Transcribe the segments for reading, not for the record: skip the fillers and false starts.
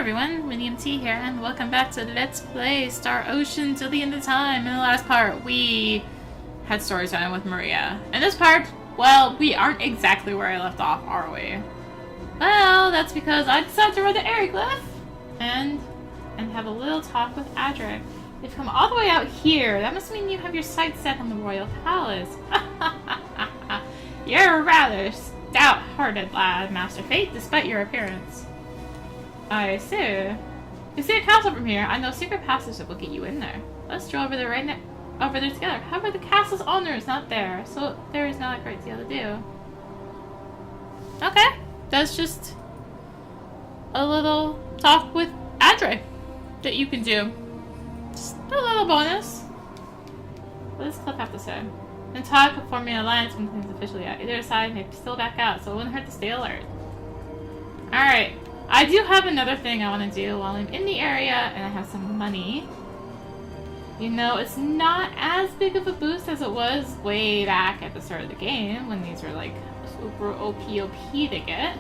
everyone, rinimt here, and welcome back to Let's Play Star Ocean Till the End of Time. In the last part, we had story time with Maria. In this part, well, we aren't exactly where I left off, are we? Well, that's because I decided to run the Airglyph and have a little talk with Adric. You've come all the way out here. That must mean you have your sights set on the Royal Palace. You're a rather stout-hearted lad, Master Fate, despite your appearance. I see. You see a castle from here. I know secret passages that will get you in there. Let's stroll over there over there together. However, the castle's owner is not there, so there is not a great deal to do. Okay, that's just a little talk with Adric that you can do. Just a little bonus. What does Cliff have to say? And talk of forming an alliance when things officially out. Either side may still back out, so it wouldn't hurt to stay alert. Alright. I do have another thing I want to do while I'm in the area and I have some money. You know, it's not as big of a boost as it was way back at the start of the game when these were like super OP to get.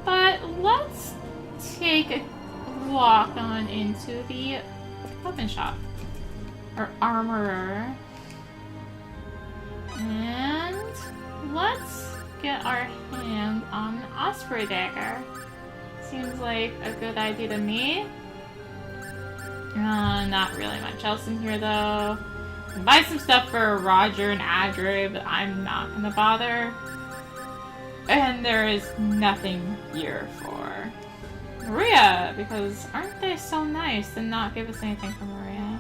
But let's take a walk on into the weapon shop. Or armorer. And let's get our hand on an Osprey dagger. Seems like a good idea to me. Not really much else in here though. Can buy some stuff for Roger and Adric, but I'm not gonna bother. And there is nothing here for Maria, because aren't they so nice to not give us anything for Maria?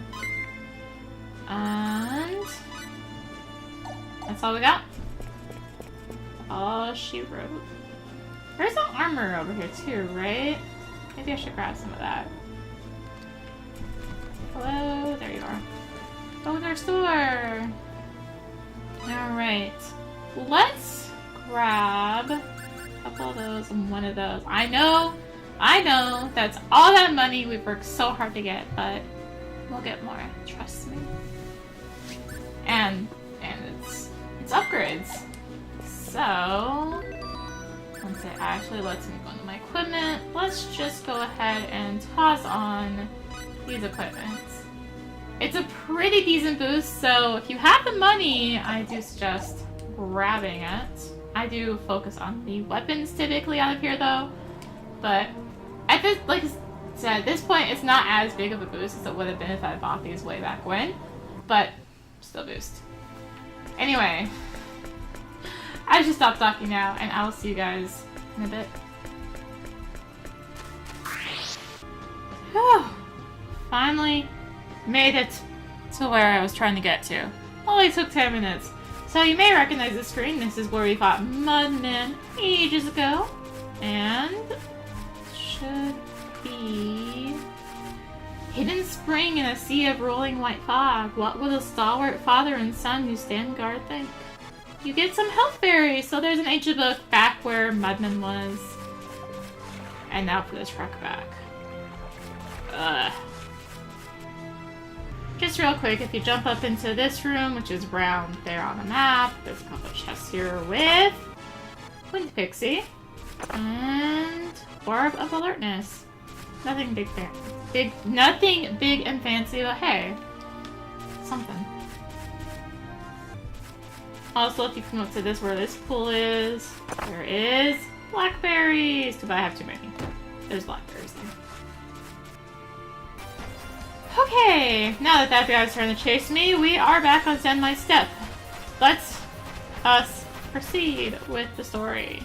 And that's all we got. All she wrote. There's some armor over here too, right? Maybe I should grab some of that. Hello? There you are. Oh, there's store! Alright. Let's grab a couple of those and one of those. I know, that's all that money we've worked so hard to get, but we'll get more, trust me. And it's upgrades. So once it actually lets me go into my equipment, let's just go ahead and toss on these equipments. It's a pretty decent boost, so if you have the money, I do suggest grabbing it. I do focus on the weapons typically out of here though, but at this, like I said, at this point it's not as big of a boost as it would have been if I bought these way back when, but still boost. Anyway, I should stop talking now, and I'll see you guys in a bit. Whew. Finally made it to where I was trying to get to. Only took 10 minutes. So you may recognize the screen. This is where we fought Mudmen ages ago. And should be hidden spring in a sea of rolling white fog. What will the stalwart father and son who stand guard think? You get some health berries, so there's an ancient book back where Mudmen was. And now for the truck back. Ugh. Just real quick, if you jump up into this room, which is brown there on the map, there's a couple of chests here with Wind Pixie and Orb of Alertness. Nothing nothing big and fancy, but hey, something. Also, if you come up to this where this pool is, there is blackberries. Too bad I have too many. There's blackberries there. Okay, now that that guy's trying to chase me, we are back on Send My Step. Let's us proceed with the story.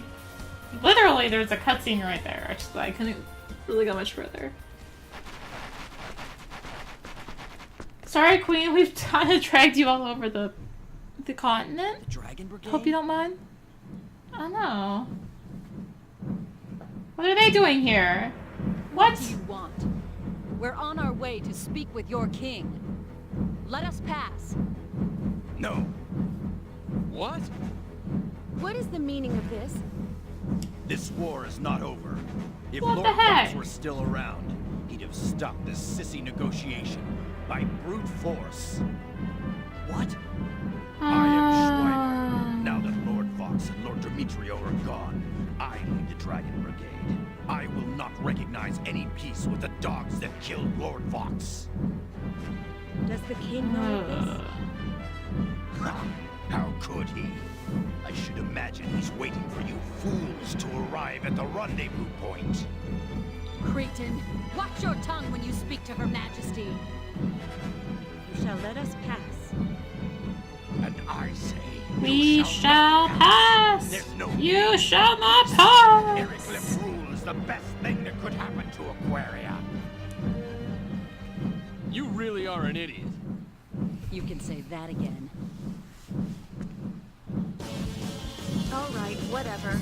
Literally, there's a cutscene right there. I couldn't really go much further. Sorry, Queen, we've kind of dragged you all over the continent. The Dragon Brigade? Hope you don't mind. Oh no. What are they doing here? What? What do you want? We're on our way to speak with your king. Let us pass. No. What? What is the meaning of this? This war is not over. If What Lord the heck? Fox were still around, he'd have stopped this sissy negotiation by brute force. What? I am Schweiber. Now that Lord Fox and Lord Demetrio are gone, I lead the Dragon Brigade. I will not recognize any peace with the dogs that killed Lord Vox. Does the king know this? Ha! How could he? I should imagine he's waiting for you fools to arrive at the rendezvous point. Cretin, watch your tongue when you speak to Her Majesty. You shall let us pass. And I say, We shall pass! There's no You shall not pass! Ericliffe rule is the best thing that could happen to Aquaria. You really are an idiot. You can say that again. All right, whatever.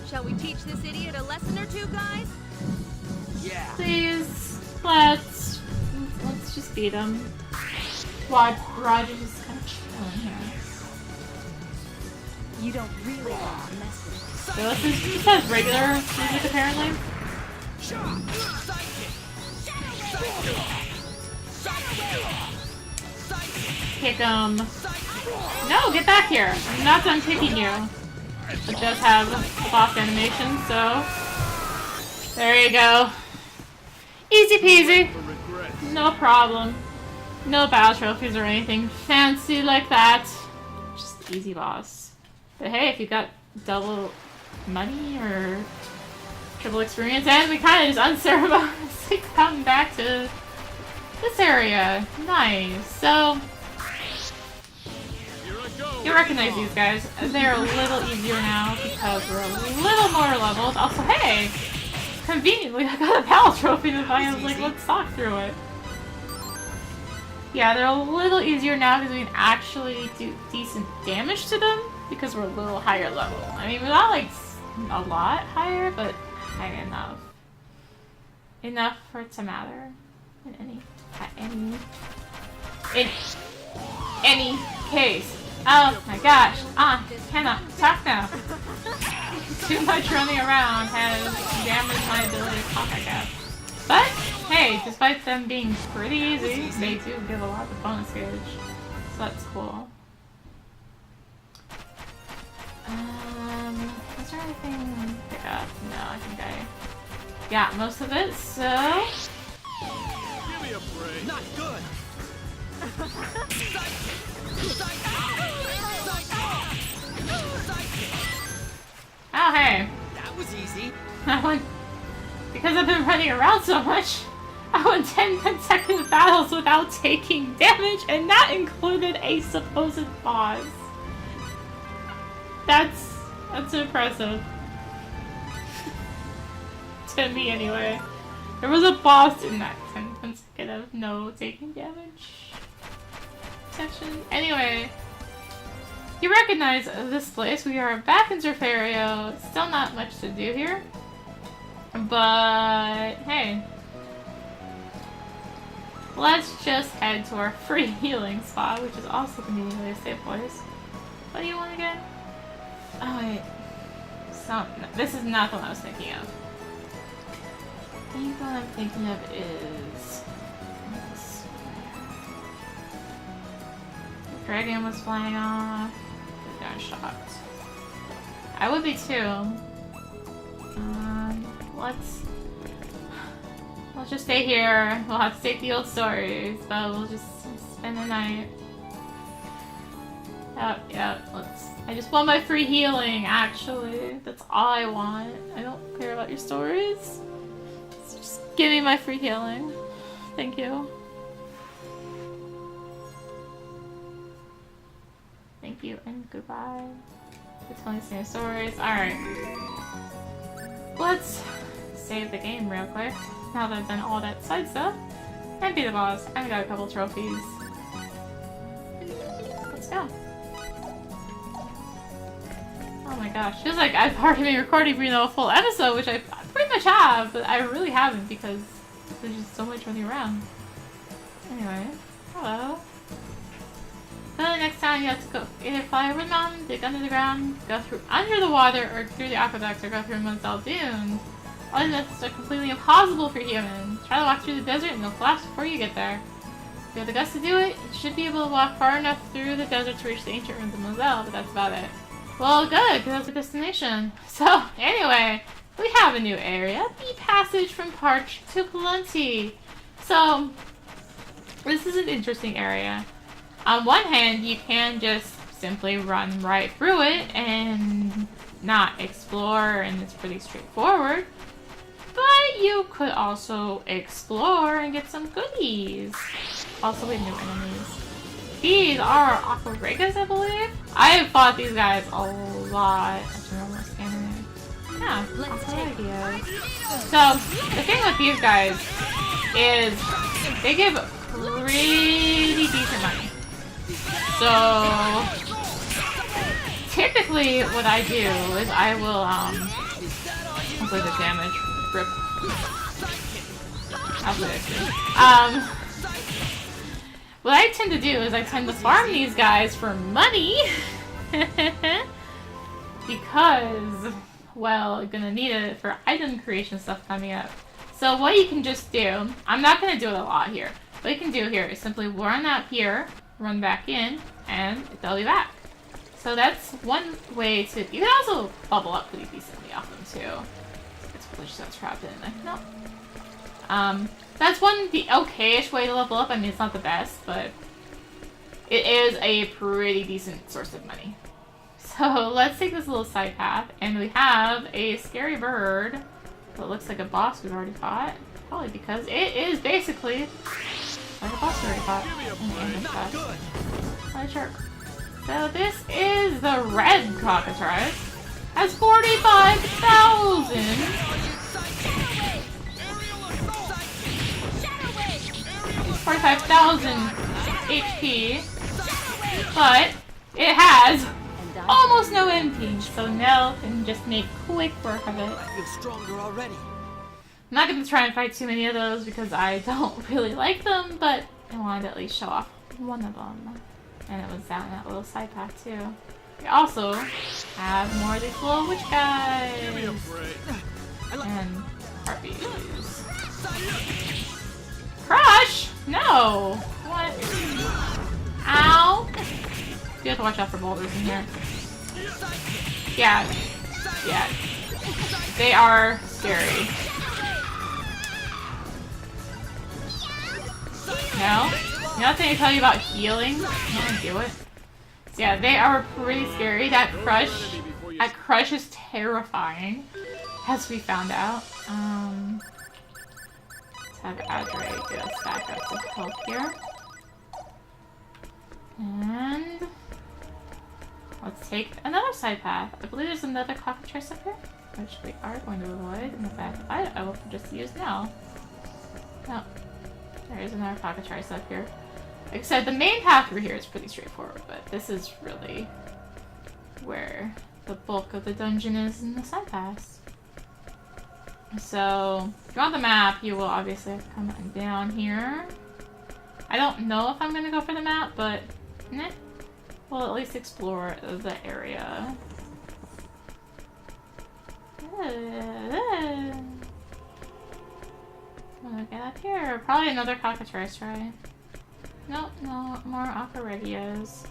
Shall we teach this idiot a lesson or two, guys? Yeah. Please, let's just beat him. Roger's just kind of chilling here. You don't really want to mess with us. So this just has regular music apparently. Kick him. No, get back here. I'm not done kicking you. It does have a boss animation, so there you go. Easy peasy. No problem. No battle trophies or anything fancy like that. Just easy boss. But hey, if you got double money or triple experience, and we kind of just unceremoniously come back to this area. Nice. So you recognize these guys. They're a little easier now because we're a little more leveled. Also, hey, conveniently I got a battle trophy to find. I was like, let's talk through it. Yeah, they're a little easier now because we can actually do decent damage to them because we're a little higher level. I mean, we're not like a lot higher, but high enough. Enough for it to matter in any case. Oh my gosh, cannot talk now. Too much running around has damaged my ability to talk, I guess. But, hey, despite them being pretty easy, they do give a lot of bonus gauge. So that's cool. Is there anything to pick up? No, I think I got most of it, so... Give me a break. Not good. Oh, hey. That was easy. Because I've been running around so much, I won 10 consecutive battles without taking damage, and that included a supposed boss. That's impressive. To me, anyway. There was a boss in that 10 consecutive no taking damage section. Anyway, you recognize this place. We are back in Zerfario. Still not much to do here. But, hey. Let's just head to our free healing spot, which is also conveniently a safe place. What do you want again? Oh, wait. This is not the one I was thinking of. I think what I'm thinking of is... The dragon was flying off. I got shocked. I would be too. Let's just stay here. We'll have to take the old stories, but we'll just spend the night. Yep, I just want my free healing, actually. That's all I want. I don't care about your stories. So just give me my free healing. Thank you. Thank you, and goodbye. It's only the same stories. Alright. Let's save the game real quick. Now that I've done all that side stuff. And be the boss. I've got a couple trophies. Let's go. Oh my gosh. Feels like I've already been recording for, a full episode, which I pretty much have, but I really haven't because there's just so much running around. Anyway. Hello. So next time you have to go either fly over the mountain, dig under the ground, go through under the water, or through the aqueducts, or go through Mosel Dunes. All these methods are completely impossible for humans. Try to walk through the desert and you'll collapse before you get there. If you have the guts to do it, you should be able to walk far enough through the desert to reach the ancient ruins of Mosel, but that's about it. Well, good, because that's the destination. So, anyway, we have a new area. The passage from parched to plenty. So, this is an interesting area. On one hand, you can just simply run right through it and not explore, and it's pretty straightforward. But you could also explore and get some goodies. Also, we have new enemies. These are Aquaregas, I believe. I have fought these guys a lot. Actually, I'm almost scanning it. Yeah, Aquaregas. So, the thing with these guys is they give pretty decent money. So, typically what I do is I will, hopefully the damage, rip. What I tend to do is I tend to farm these guys for money because, well, I'm gonna need it for item creation stuff coming up. So what you can just do, I'm not gonna do it a lot here. What you can do here is simply run out here, run back in, and they'll be back. So that's one way to, you can also bubble up pretty decently off them too. It's glitch that's trapped in, no. That's the okayish way to level up. I mean, it's not the best, but it is a pretty decent source of money. So let's take this little side path, and we have a scary bird that looks like a boss we've already fought. Probably because it is basically like a boss we already fought. Not sure. So this is the red cockatrice. Has 45,000. 45,000 HP, but it has almost no MP, so Nell can just make quick work of it. I feel stronger already. I'm not going to try and fight too many of those because I don't really like them, but I wanted to at least show off one of them. And it was down that little side path too. We also have more of these little witch guys. And harpies. Crush? No! What? Ow! You have to watch out for boulders in here. Yeah. Yeah. They are scary. No? Nothing to tell you about healing? I don't do it. So yeah, they are pretty scary. That crush is terrifying, as we found out. Let's have Adre get us back up to health here. And let's take another side path. I believe there's another cockatrice up here, which we are going to avoid. In fact, I will just use now. No, there is another cockatrice up here. Like I said, the main path through here is pretty straightforward, but this is really where the bulk of the dungeon is in the side paths. So, if you're on the map, you will obviously have to come down here. I don't know if I'm going to go for the map, but we'll at least explore the area. Wanna get up here? Probably another cockatrice, right? Nope, no more Aquaregias.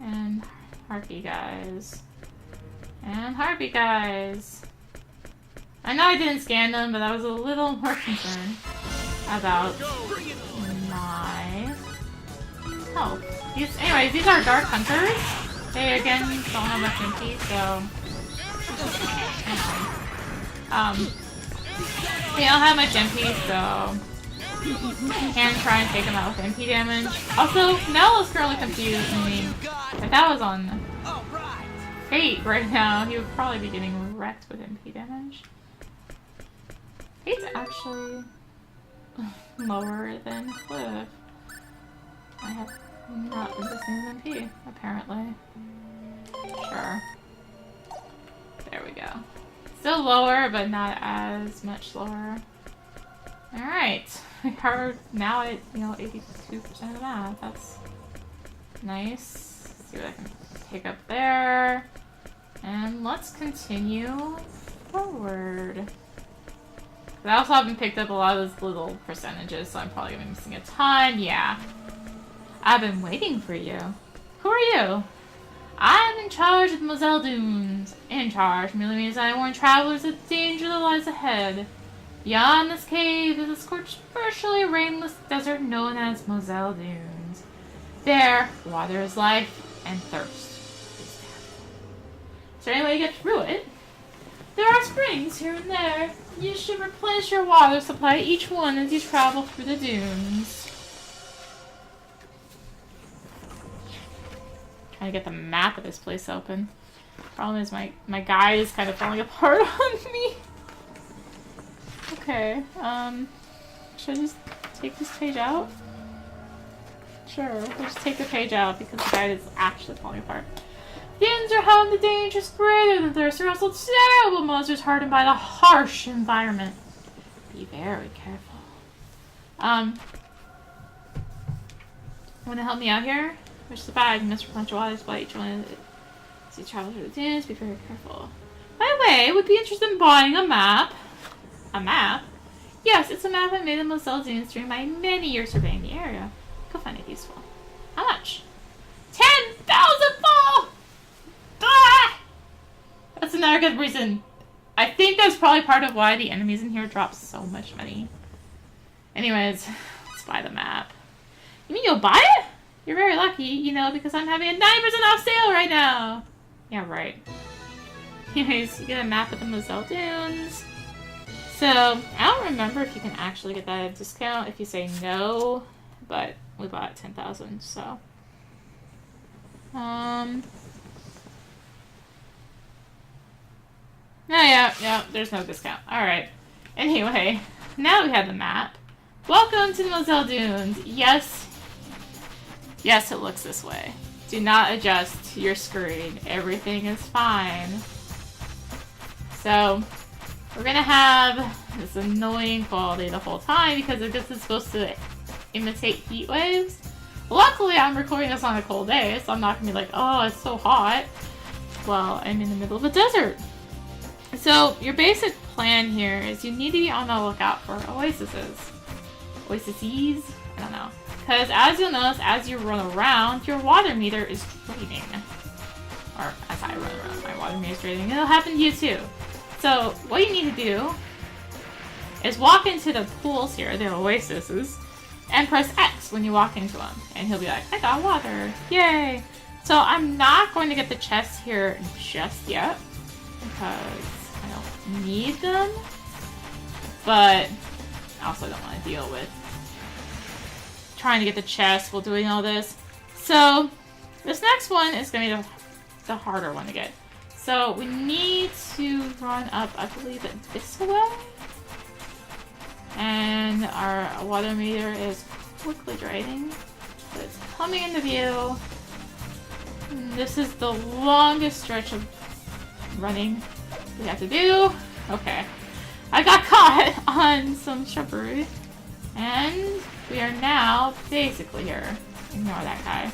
And harpy guys. And harpy guys. I know I didn't scan them, but I was a little more concerned about my health. Anyways, these are dark hunters. They again don't have much MP, so they don't have much MP, so can try and take them out with MP damage. Also, Nell is currently confused. I mean, if that was on Fate right now, he would probably be getting wrecked with MP damage. Fate's actually lower than Cliff. I have not been the same MP, apparently. Sure. There we go. Still lower, but not as much lower. Alright. We are now at, 82% of the map. That's nice. Let's see what I can pick up there. And let's continue forward. I also haven't picked up a lot of those little percentages, so I'm probably going to be missing a ton. Yeah. I've been waiting for you. Who are you? I'm in charge of the Mosel Dunes. In charge merely means I warn travelers of the danger that lies ahead. Beyond this cave is a scorched, virtually rainless desert known as Mosel Dunes. There, water is life, and thirst is death. Is there any way to get through it? There are springs here and there. You should replenish your water supply at each one as you travel through the dunes. Trying to get the map of this place open. Problem is my guide is kind of falling apart on me. Okay, should I just take this page out? Sure, we'll just take the page out because the guide is actually falling apart. The inns are home, the danger is greater than thirst. There are also terrible monsters hardened by the harsh environment. Be very careful. Want to help me out here? Wish the bag, Mr. Punch Water supply each one as you travel through the dunes. Be very careful. By the way, would be interested in buying a map. A map? Yes, it's a map I made in Mosel Dunes during my many years surveying the area. Could find it useful. How much? 10,000 full! Ah! That's another good reason. I think that's probably part of why the enemies in here drop so much money. Anyways, let's buy the map. You mean you'll buy it? You're very lucky, you know, because I'm having a 90% off sale right now. Yeah, right. Anyways, you get a map of the Mosel Dunes. So, I don't remember if you can actually get that discount if you say no, but we bought 10,000, so. No, yeah, there's no discount. Alright. Anyway, now we have the map. Welcome to the Mosel Dunes. Yes, it looks this way. Do not adjust your screen. Everything is fine. So, we're gonna have this annoying quality the whole time because this is supposed to imitate heat waves. Luckily, I'm recording this on a cold day, so I'm not gonna be like, oh, it's so hot. Well, I'm in the middle of a desert. So, your basic plan here is you need to be on the lookout for oases. Oases? I don't know. Because as you'll notice, as you run around, your water meter is draining. Or as I run around, my water meter is draining. It'll happen to you too. So, what you need to do is walk into the pools here, the oases, and press X when you walk into them. And he'll be like, I got water. Yay! So, I'm not going to get the chests here just yet. Because I don't need them. But I also don't want to deal with trying to get the chest while doing all this. So, this next one is going to be the harder one to get. So, we need to run up, I believe, this way. And our water meter is quickly draining. So it's coming into view. And this is the longest stretch of running we have to do. Okay. I got caught on some shrubbery. And we are now basically here. Ignore that guy.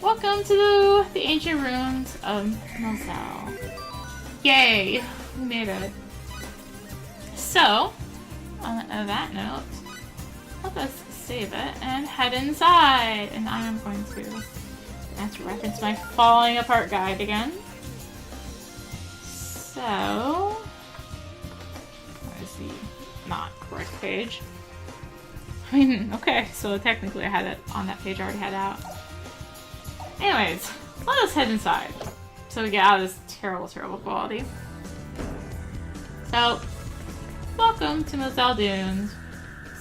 Welcome to the ancient ruins of Mosel. Yay! We made it. So, on that note, let us save it and head inside. And I am going to have to reference my falling apart guide again. So, what is the not correct page? I mean, okay, so technically I had it on that page I already had out. Anyways, let us head inside so we get out of this terrible, terrible quality. So, welcome to Mosel Dunes.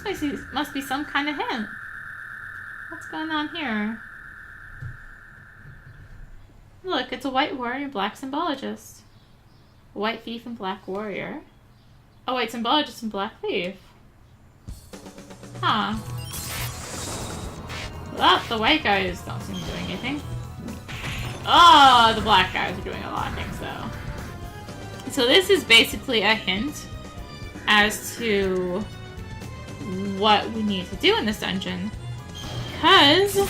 This must be some kind of hint. What's going on here? Look, it's a white warrior and black symbologist. A white thief and black warrior. A white symbologist and black thief. Huh. Well, the white guys don't seem to be doing anything. Oh, the black guys are doing a lot of things, though. So this is basically a hint as to what we need to do in this dungeon. Because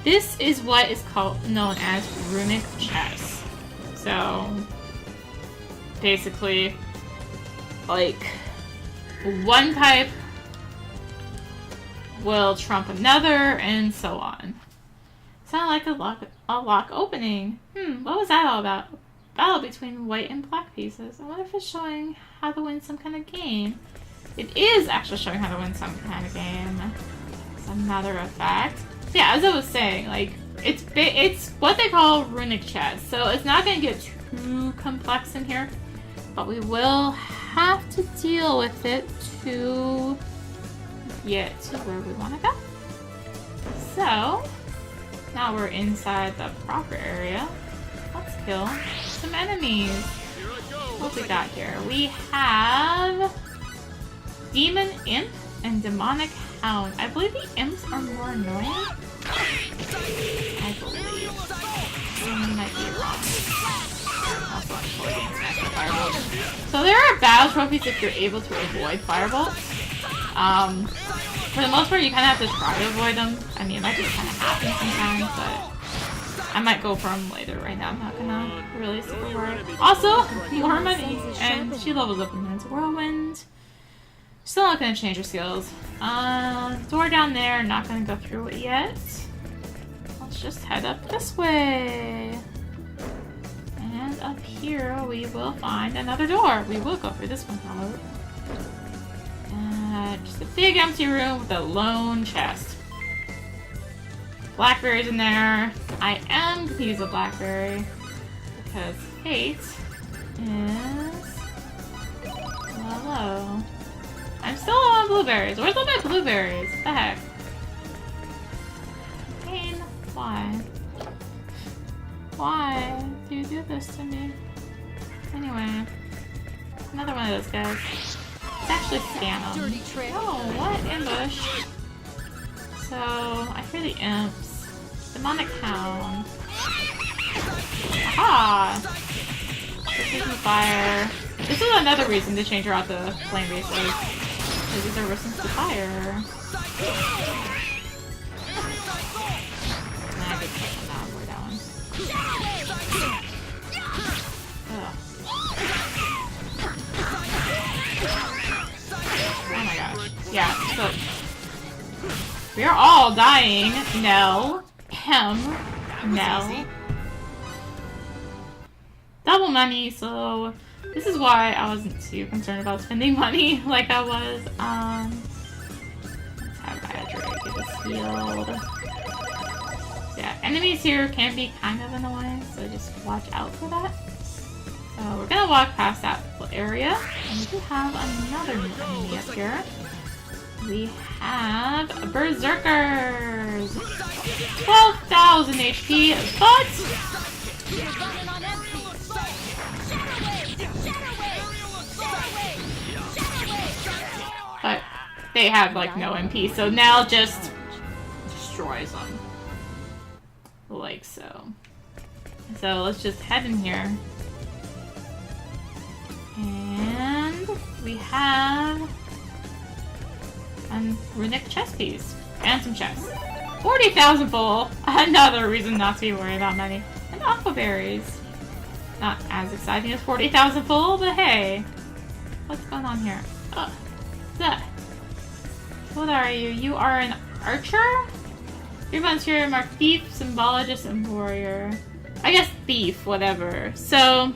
this is what is known as Runic Chess. So, basically, like, one type will trump another, and so on. Sounded like a lock opening. What was that all about? Battle between white and black pieces. I wonder if it's showing how to win some kind of game. It is actually showing how to win some kind of game. As a matter of fact. Yeah, as I was saying, like, it's what they call Runic Check. So it's not going to get too complex in here. But we will have to deal with it to get to where we want to go. So, now we're inside the proper area. Let's kill some enemies. Here I go. What we got here? We have Demon Imp and Demonic Hound. I believe the imps are more annoying. I believe. I might be wrong. Also, Firebolt. So there are battle trophies if you're able to avoid Firebolt. For the most part, you kind of have to try to avoid them. I mean, it might just kind of happen sometimes, but I might go for them later. Right now, I'm not gonna really super worry. Also, more money, and she levels up into Whirlwind. Still not gonna change her skills. Door down there, not gonna go through it yet. Let's just head up this way. And up here, we will find another door. We will go through this one, however. Just a big empty room with a lone chest. Blackberries in there. I am gonna use a blackberry because fate is low. I'm still on blueberries. Where's all my blueberries? What the heck? Pain, why? Why do you do this to me? Anyway, another one of those guys. Let's actually scan them. Dirty trick. Oh, what ambush? So, I hear the imps. Demonic Hound. Aha! This is the fire. This is another reason to change her out to flame bases. Because these are resistant to fire. Nah, I did not avoid that one. Ugh. Oh my gosh. Yeah, so we are all dying. No. No. Double money, so this is why I wasn't too concerned about spending money like I was. Let's have Hydrate get this healed. Yeah, enemies here can be kind of annoying, so just watch out for that. So we're gonna walk past that area, and we do have another new enemy up here. We have Berserkers! 12,000 HP, but... But they have, like, no MP, so Nell just destroys them. Like so. So let's just head in here. And we have a Runic chest piece and some chests. 40,000 full. Another reason not to be worried about money. And aqua berries. Not as exciting as 40,000 full, but hey, what's going on here? What are you? You are an archer? Your ones here mark thief, symbologist, and warrior. I guess thief, whatever. So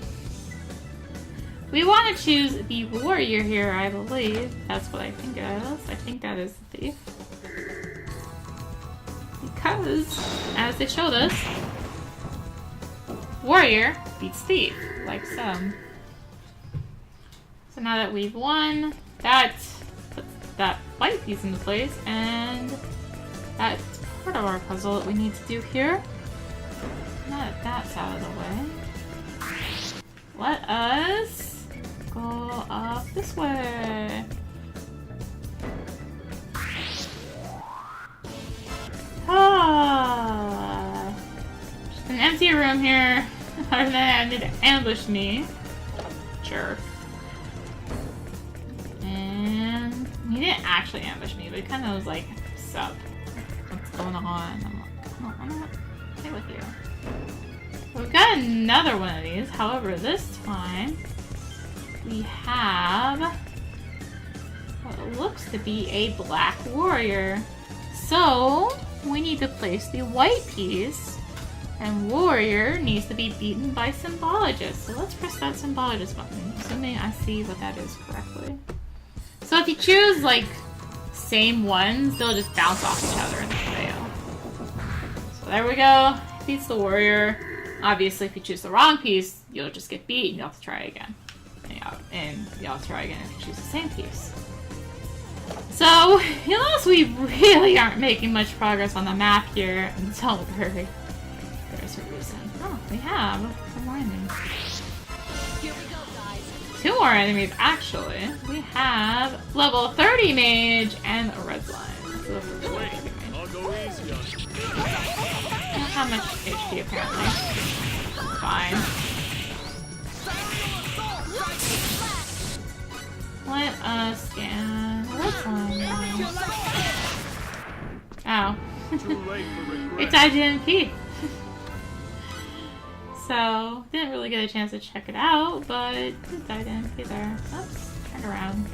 we want to choose the warrior here, I believe. That's what I think it is. I think that is the thief. Because, as they showed us, warrior beats thief, like so. So now that we've won, that puts that white piece into place, and that's part of our puzzle that we need to do here. Now that that's out of the way, let us go up this way. Ah, just an empty room here. Other than that, it ambushed me. Jerk. And he didn't actually ambush me, but he kind of was like, sup, what's going on? I'm like, oh, I'm not okay with you. We've got another one of these. However, this time we have what looks to be a black warrior. So we need to place the white piece, and warrior needs to be beaten by symbologist. So let's press that symbologist button, assuming I see what that is correctly. So if you choose, like, same ones, they'll just bounce off each other and fail. So there we go. Beats the warrior. Obviously, if you choose the wrong piece, you'll just get beat and you'll have to try again. And you'll have to try again if you choose the same piece. So, you'll notice we really aren't making much progress on the map here until very... There's a reason. Oh, we have one more enemy. Here we go, guys. 2 more enemies, actually. We have level 30 mage and a red line. Wait, I'll go easy on you. Not how much HP, apparently. Fine. Let us scan the red line. Oh. Too late for regret. It's IGMP. So, didn't really get a chance to check it out, but it's IGMP there. Oops, turn around.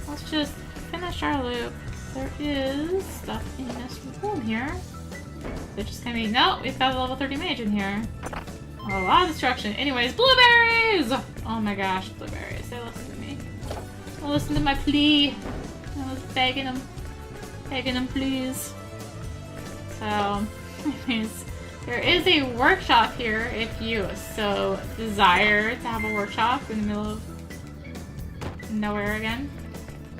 Let's just finish our loop. There is stuff in this room here. They're just gonna be, no, we've got a level 30 mage in here. A lot of destruction. Anyways, blueberries! Oh my gosh, blueberries. They listen to me. They listen to my plea. I was begging them. Begging them, please. So, anyways, there is a workshop here if you so desire to have a workshop in the middle of nowhere again.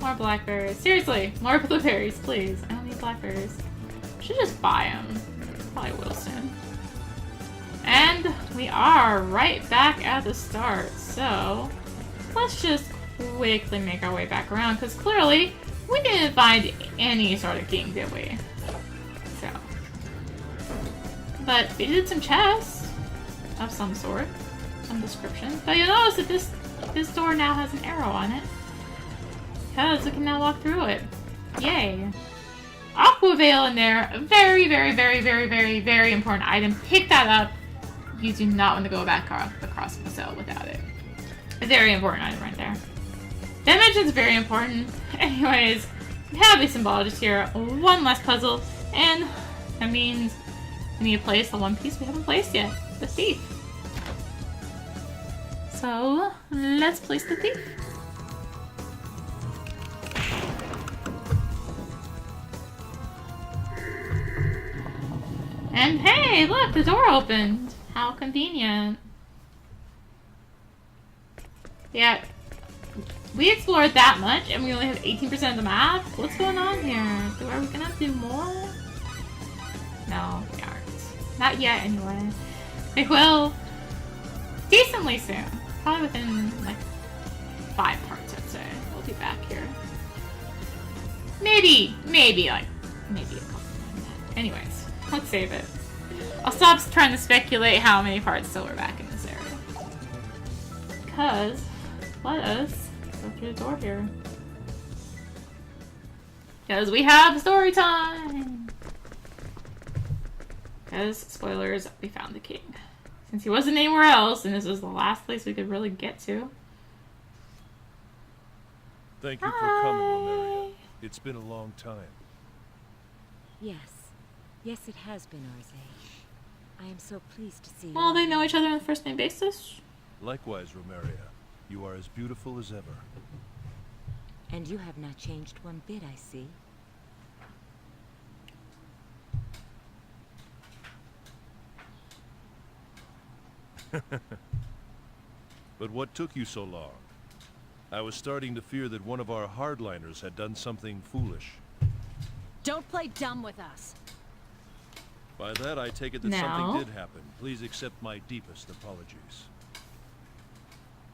More blackberries. Seriously, more blueberries, please. I don't need blackberries. Should just buy them. Probably will soon. And we are right back at the start. So let's just quickly make our way back around because clearly we didn't find any sort of king, did we? So, but we did some chests of some sort, some description. But you'll notice that this door now has an arrow on it. Because we can now walk through it. Yay. Aqua Veil in there. Very, very, very, very, very, very important item. Pick that up. You do not want to go back across Mosel without it. A very important item right there. Dimension's very important. Anyways, we have a symbologist here. One less puzzle. And that means we need to place the one piece we haven't placed yet. The thief. So, let's place the thief. And hey, look, the door opened. How convenient. Yeah, we explored that much and we only have 18% of the map. What's going on here? Are we gonna do more? No, we aren't. Not yet, anyway. We will decently soon. Probably within, like, 5 parts, I'd say. We'll be back here. Maybe a couple. Anyways. Let's save it. I'll stop trying to speculate how many parts till we're back in this area. Because, let us go through the door here. Because we have story time! Because, spoilers, we found the king. Since he wasn't anywhere else, and this was the last place we could really get to. Thank you for coming, Lemuria. It's been a long time. Yes. Yes, it has been, Arze. I am so pleased to see you. Well, they know each other on a first name basis. Likewise, Romeria. You are as beautiful as ever. And you have not changed one bit, I see. But what took you so long? I was starting to fear that one of our hardliners had done something foolish. Don't play dumb with us. By that, I take it that No. something did happen. Please accept my deepest apologies.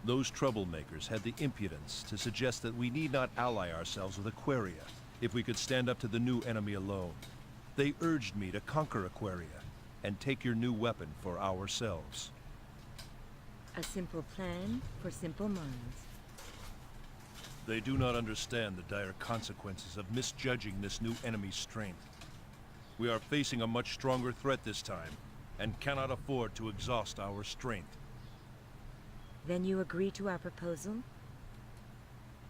Those troublemakers had the impudence to suggest that we need not ally ourselves with Aquaria if we could stand up to the new enemy alone. They urged me to conquer Aquaria and take your new weapon for ourselves. A simple plan for simple minds. They do not understand the dire consequences of misjudging this new enemy's strength. We are facing a much stronger threat this time, and cannot afford to exhaust our strength. Then you agree to our proposal?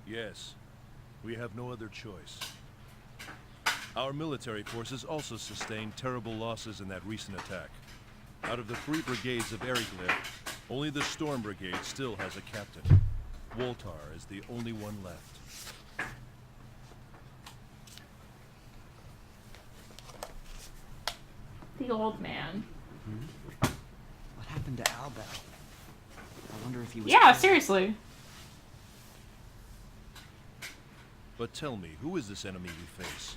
Yes, we have no other choice. Our military forces also sustained terrible losses in that recent attack. Out of the 3 brigades of Eriglyph, only the Storm Brigade still has a captain. Woltar is the only one left. The old man. What happened to Albel? I wonder if he was... Yeah, seriously. But tell me, who is this enemy we face?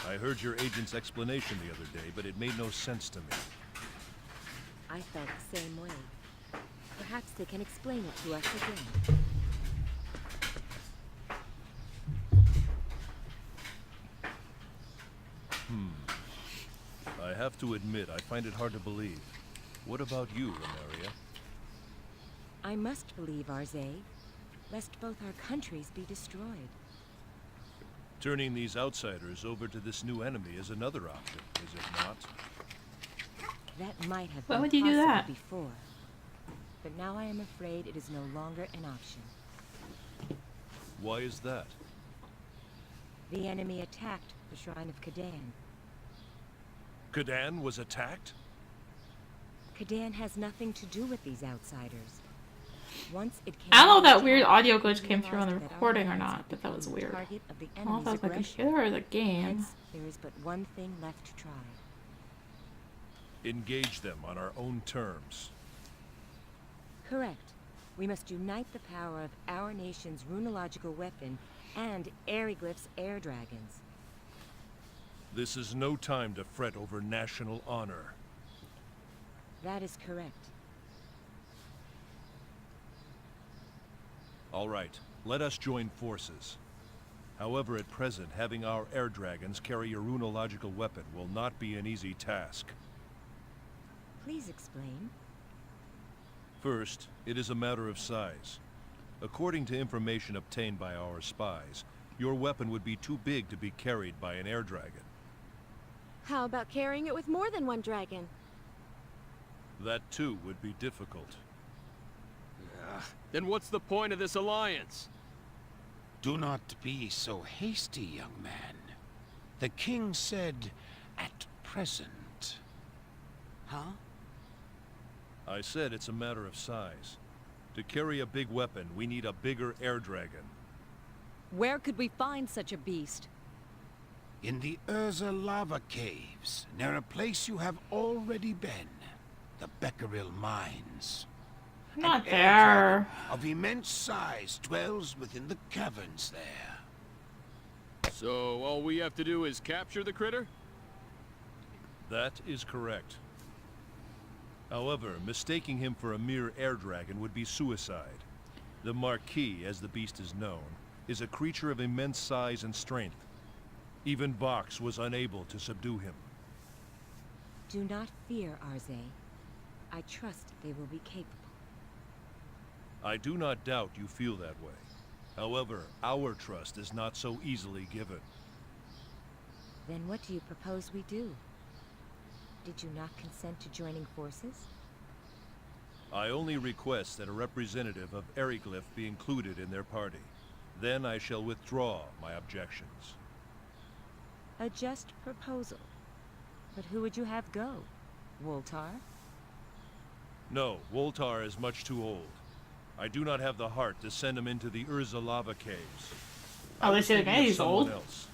I heard your agent's explanation the other day, but it made no sense to me. I felt the same way. Perhaps they can explain it to us again. I have to admit, I find it hard to believe. What about you, Remeria? I must believe, Arze, lest both our countries be destroyed. Turning these outsiders over to this new enemy is another option, is it not? That might have Why been would you do possible that? before. But now I am afraid it is no longer an option. Why is that? The enemy attacked the Shrine of Kadan. Kadan was attacked? Kadan has nothing to do with these outsiders. Once it came I don't know if that out, weird audio glitch we came through on the realized that our recording or lands not, had but that was become the weird. target of the I don't know if that was enemy's my aggression. computer or the game. Hence, there is but one thing left to try. Engage them on our own terms. Correct. We must unite the power of our nation's runological weapon and Eriglyph's air dragons. This is no time to fret over national honor. That is correct. All right, let us join forces. However, at present, having our air dragons carry a runological weapon will not be an easy task. Please explain. First, it is a matter of size. According to information obtained by our spies, your weapon would be too big to be carried by an air dragon. How about carrying it with more than one dragon? That too would be difficult. Then what's the point of this alliance? Do not be so hasty, young man. The king said, at present. Huh? I said it's a matter of size. To carry a big weapon, we need a bigger air dragon. Where could we find such a beast? In the Urza lava caves, near a place you have already been. The Becquerel mines. Not An air dragon there. of immense size dwells within the caverns there. So all we have to do is capture the critter? That is correct. However, mistaking him for a mere air dragon would be suicide. The Marquis, as the beast is known, is a creature of immense size and strength. Even Vox was unable to subdue him. Do not fear, Arze. I trust they will be capable. I do not doubt you feel that way. However, our trust is not so easily given. Then what do you propose we do? Did you not consent to joining forces? I only request that a representative of Eriglyph be included in their party. Then I shall withdraw my objections. A just proposal. But who would you have go? Woltar? No, Woltar is much too old. I do not have the heart to send him into the Urza lava caves. Oh, they say the guy is old. Else.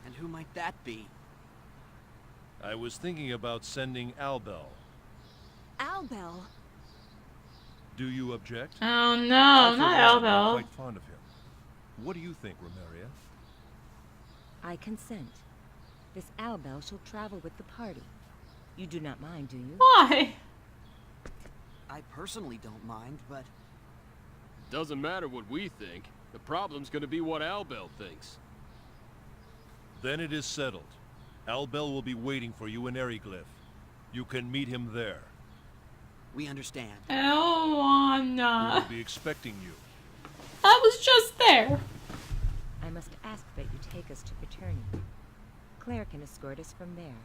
And who might that be? I was thinking about sending Albel. Albel? Do you object? Oh no, I, for not one, am Elbel. quite fond of him. What do you think, Remeria? I consent. This Albel shall travel with the party. You do not mind, do you? Why? I personally don't mind, but... Doesn't matter what we think. The problem's gonna be what Albel thinks. Then it is settled. Albel will be waiting for you in Eriglyph. You can meet him there. we understand. Oh, I'm We not. will be expecting you. I was just there. I must ask that you take us to Paterni. Claire can escort us from there.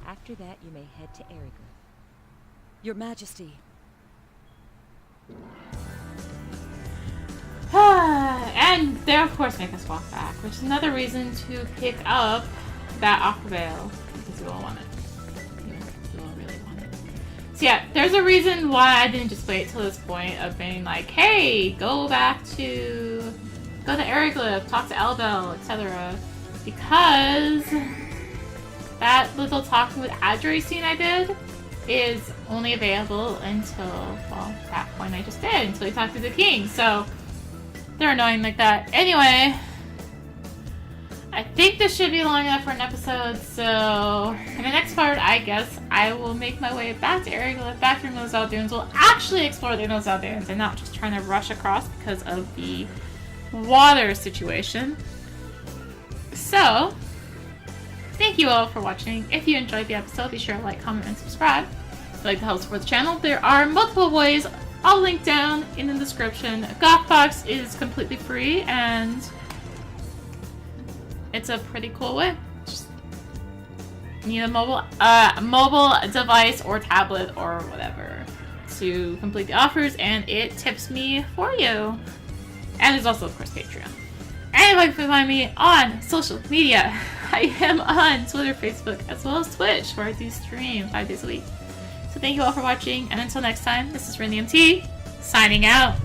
After that, you may head to Eriglyph. Your Majesty. And there they of course make us walk back, which is another reason to pick up that aqua veil, because you all want it. You all really want it. So yeah, there's a reason why I didn't just wait till this point of being like, hey, go to Eriglyph, talk to Elbel, etc. Because that little talking with Adri scene I did is only available until, well, that point I just did, until we talked to the king. So they're annoying like that. Anyway, I think this should be long enough for an episode, so in the next part, I guess I will make my way back to Eriglyph, back through Mosel Dunes. We'll actually explore the Mosel Dunes and not just trying to rush across because of the water situation. So, thank you all for watching. If you enjoyed the episode, be sure to like, comment, and subscribe. If you'd like to help support the channel, there are multiple ways. I'll link down in the description. Gothbox is completely free, and it's a pretty cool way. Just need a mobile device or tablet or whatever to complete the offers, and it tips me for you. And there's also, of course, Patreon. And if you can find me on social media, I am on Twitter, Facebook, as well as Twitch, where I do stream 5 days a week. So thank you all for watching, and until next time, this is rinimt, signing out.